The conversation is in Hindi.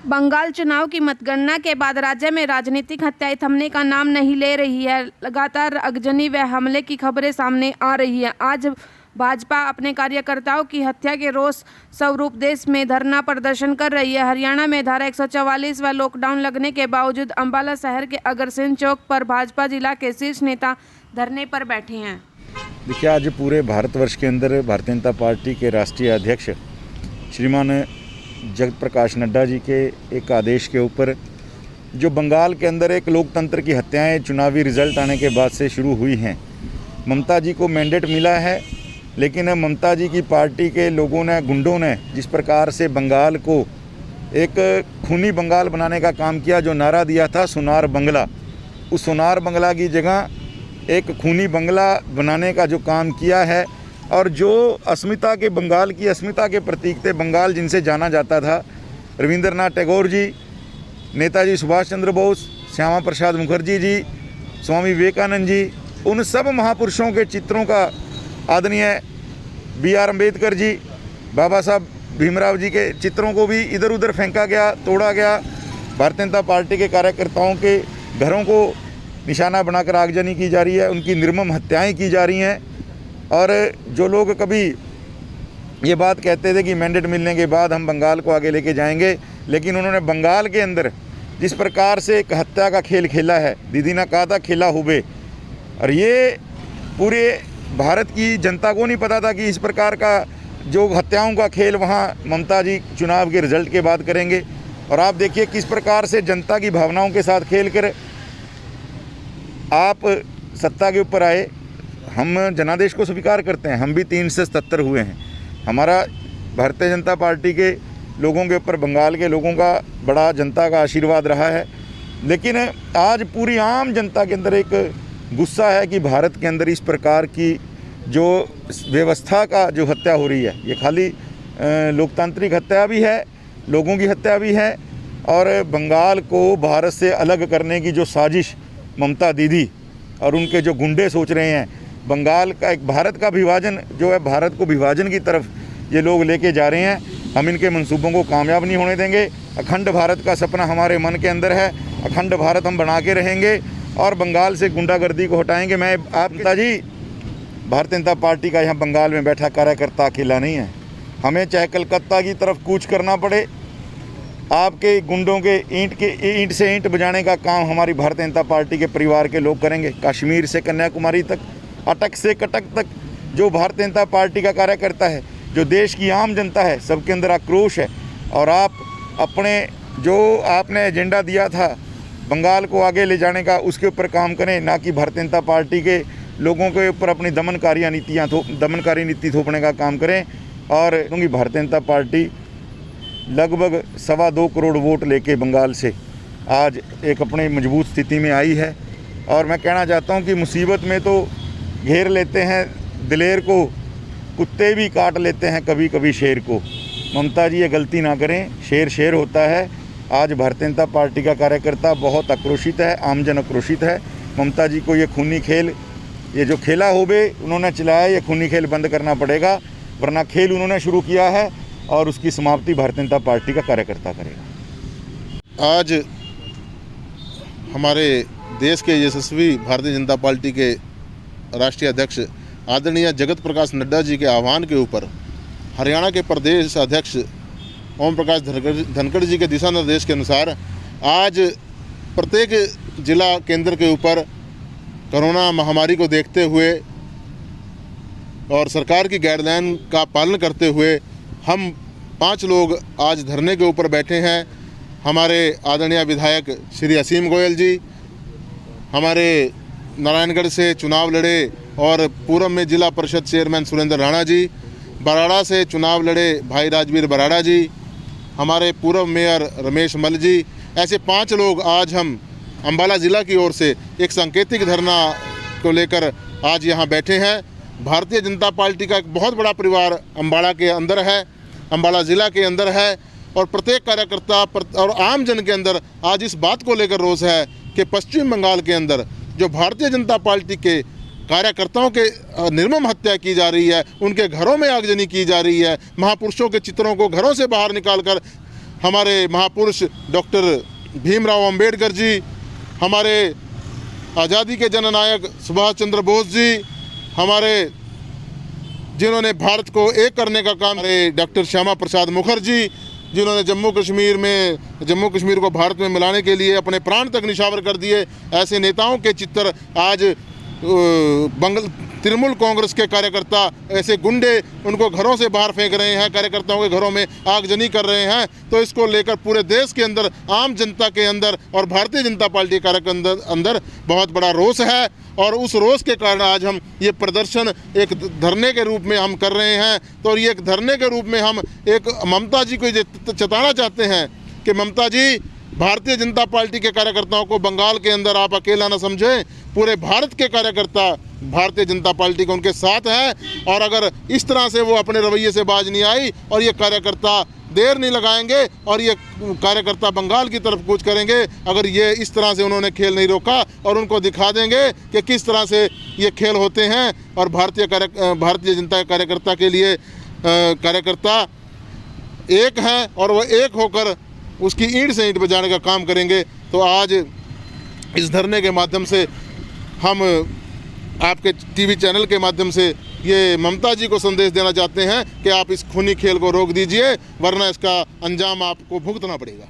बंगाल चुनाव की मतगणना के बाद राज्य में राजनीतिक हत्याएं थमने का नाम नहीं ले रही है। लगातार आगजनी व हमले की खबरें सामने आ रही हैं। आज भाजपा अपने कार्यकर्ताओं की हत्या के रोष स्वरूप देश में धरना प्रदर्शन कर रही है। हरियाणा में धारा 144 व लॉकडाउन लगने के बावजूद अंबाला शहर के अग्रसेन चौक पर भाजपा जिला के शीर्ष नेता धरने पर बैठे हैं। देखिए, आज पूरे भारतवर्ष के अंदर भारतीय जनता पार्टी के राष्ट्रीय अध्यक्ष श्रीमान जगत प्रकाश नड्डा जी के एक आदेश के ऊपर जो बंगाल के अंदर एक लोकतंत्र की हत्याएं चुनावी रिजल्ट आने के बाद से शुरू हुई हैं। ममता जी को मैंडेट मिला है, लेकिन ममता जी की पार्टी के लोगों ने, गुंडों ने जिस प्रकार से बंगाल को एक खूनी बंगाल बनाने का काम किया, जो नारा दिया था सोनार बंगला, उस सोनार बंगला की जगह एक खूनी बंगला बनाने का जो काम किया है, और जो अस्मिता के, बंगाल की अस्मिता के प्रतीक थे, बंगाल जिनसे जाना जाता था, रविंद्रनाथ टैगोर जी, नेताजी सुभाष चंद्र बोस, श्यामा प्रसाद मुखर्जी जी, स्वामी विवेकानंद जी, उन सब महापुरुषों के चित्रों का, आदरणीय B.R. अम्बेडकर जी, बाबा साहब भीमराव जी के चित्रों को भी इधर उधर फेंका गया, तोड़ा गया। भारतीय जनता पार्टी के कार्यकर्ताओं के घरों को निशाना बनाकर आगजनी की जा रही है, उनकी निर्मम हत्याएं की जा रही हैं। और जो लोग कभी ये बात कहते थे कि मैंडेट मिलने के बाद हम बंगाल को आगे लेके जाएंगे, लेकिन उन्होंने बंगाल के अंदर जिस प्रकार से एक हत्या का खेल खेला है, दीदी ने कहा था खेला हुए, और ये पूरे भारत की जनता को नहीं पता था कि इस प्रकार का जो हत्याओं का खेल वहाँ ममता जी चुनाव के रिजल्ट के बाद करेंगे। और आप देखिए किस प्रकार से जनता की भावनाओं के साथ खेल कर आप सत्ता के ऊपर आए। हम जनादेश को स्वीकार करते हैं, हम भी 377 हुए हैं। हमारा भारतीय जनता पार्टी के लोगों के ऊपर, बंगाल के लोगों का बड़ा जनता का आशीर्वाद रहा है, लेकिन आज पूरी आम जनता के अंदर एक गुस्सा है कि भारत के अंदर इस प्रकार की जो व्यवस्था का जो हत्या हो रही है, ये खाली लोकतांत्रिक हत्या भी है, लोगों की हत्या भी है, और बंगाल को भारत से अलग करने की जो साजिश ममता दीदी और उनके जो गुंडे सोच रहे हैं, बंगाल का एक भारत का विभाजन जो है, भारत को विभाजन की तरफ ये लोग लेके जा रहे हैं। हम इनके मंसूबों को कामयाब नहीं होने देंगे। अखंड भारत का सपना हमारे मन के अंदर है, अखंड भारत हम बना के रहेंगे और बंगाल से गुंडागर्दी को हटाएंगे। मैं आप नेताजी, भारतीय जनता पार्टी का यहाँ बंगाल में बैठा कार्यकर्ता अकेला नहीं है। हमें चाहे कलकत्ता की तरफ कूच करना पड़े, आपके गुंडों के ईंट से ईंट बजाने का काम हमारी भारतीय जनता पार्टी के परिवार के लोग करेंगे। कश्मीर से कन्याकुमारी तक, अटक से कटक तक जो भारतीय जनता पार्टी का कार्यकर्ता है, जो देश की आम जनता है, सबके अंदर आक्रोश है। और आप अपने जो आपने एजेंडा दिया था बंगाल को आगे ले जाने का, उसके ऊपर काम करें, ना कि भारतीय जनता पार्टी के लोगों के ऊपर अपनी दमनकारी नीति थोपने का काम करें। और क्योंकि भारतीय जनता पार्टी लगभग 2.25 करोड़ वोट लेके बंगाल से आज एक अपनी मजबूत स्थिति में आई है। और मैं कहना चाहता हूं कि मुसीबत में तो घेर लेते हैं दिलेर को, कुत्ते भी काट लेते हैं कभी कभी शेर को। ममता जी ये गलती ना करें, शेर शेर होता है। आज भारतीय जनता पार्टी का कार्यकर्ता बहुत आक्रोशित है, आमजन आक्रोशित है। ममता जी को ये खूनी खेल, ये जो खेला होबे उन्होंने चलाया, ये खूनी खेल बंद करना पड़ेगा, वरना खेल उन्होंने शुरू किया है और उसकी समाप्ति भारतीय जनता पार्टी का कार्यकर्ता करेगा। आज हमारे देश के यशस्वी भारतीय जनता पार्टी के राष्ट्रीय अध्यक्ष आदरणीय जगत प्रकाश नड्डा जी के आह्वान के ऊपर हरियाणा के प्रदेश अध्यक्ष ओम प्रकाश धनखड़ जी के दिशा निर्देश के अनुसार आज प्रत्येक जिला केंद्र के ऊपर कोरोना महामारी को देखते हुए और सरकार की गाइडलाइन का पालन करते हुए हम 5 लोग आज धरने के ऊपर बैठे हैं। हमारे आदरणीय विधायक श्री असीम गोयल जी, हमारे नारायणगढ़ से चुनाव लड़े और पूर्व में जिला परिषद चेयरमैन सुरेंद्र राणा जी, बराड़ा से चुनाव लड़े भाई राजवीर बराड़ा जी, हमारे पूर्व मेयर रमेश मल जी, ऐसे 5 लोग आज हम अंबाला ज़िला की ओर से एक सांकेतिक धरना को लेकर आज यहाँ बैठे हैं। भारतीय जनता पार्टी का एक बहुत बड़ा परिवार अंबाला के अंदर है, अंबाला ज़िला के अंदर है, और प्रत्येक कार्यकर्ता और आम जन के अंदर आज इस बात को लेकर रोष है कि पश्चिम बंगाल के अंदर जो भारतीय जनता पार्टी के कार्यकर्ताओं के निर्मम हत्या की जा रही है, उनके घरों में आगजनी की जा रही है, महापुरुषों के चित्रों को घरों से बाहर निकालकर हमारे महापुरुष डॉक्टर भीमराव अंबेडकर जी, हमारे आज़ादी के जननायक सुभाष चंद्र बोस जी, हमारे जिन्होंने भारत को एक करने का काम करे डॉक्टर श्यामा प्रसाद मुखर्जी, जिन्होंने जम्मू कश्मीर को भारत में मिलाने के लिए अपने प्राण तक निछावर कर दिए, ऐसे नेताओं के चित्र आज तृणमूल कांग्रेस के कार्यकर्ता, ऐसे गुंडे उनको घरों से बाहर फेंक रहे हैं, कार्यकर्ताओं के घरों में आगजनी कर रहे हैं। तो इसको लेकर पूरे देश के अंदर, आम जनता के अंदर और भारतीय जनता पार्टी कार्यकर्ता अंदर बहुत बड़ा रोष है। और उस रोष के कारण आज हम ये प्रदर्शन एक धरने के रूप में हम कर रहे हैं। तो ये एक धरने के रूप में हम एक ममता जी को चेताना चाहते हैं कि ममता जी, भारतीय जनता पार्टी के कार्यकर्ताओं को बंगाल के अंदर आप अकेला न समझें, पूरे भारत के कार्यकर्ता भारतीय जनता पार्टी के उनके साथ हैं। और अगर इस तरह से वो अपने रवैये से बाज नहीं आई और ये कार्यकर्ता देर नहीं लगाएंगे और ये कार्यकर्ता बंगाल की तरफ कूच करेंगे, अगर ये इस तरह से उन्होंने खेल नहीं रोका और उनको दिखा देंगे कि किस तरह से ये खेल होते हैं। और भारतीय जनता कार्यकर्ता के लिए कार्यकर्ता एक हैं और वो एक होकर उसकी ईंट से ईंट बजाने का काम करेंगे। तो आज इस धरने के माध्यम से हम आपके टीवी चैनल के माध्यम से ये ममता जी को संदेश देना चाहते हैं कि आप इस खूनी खेल को रोक दीजिए, वरना इसका अंजाम आपको भुगतना पड़ेगा।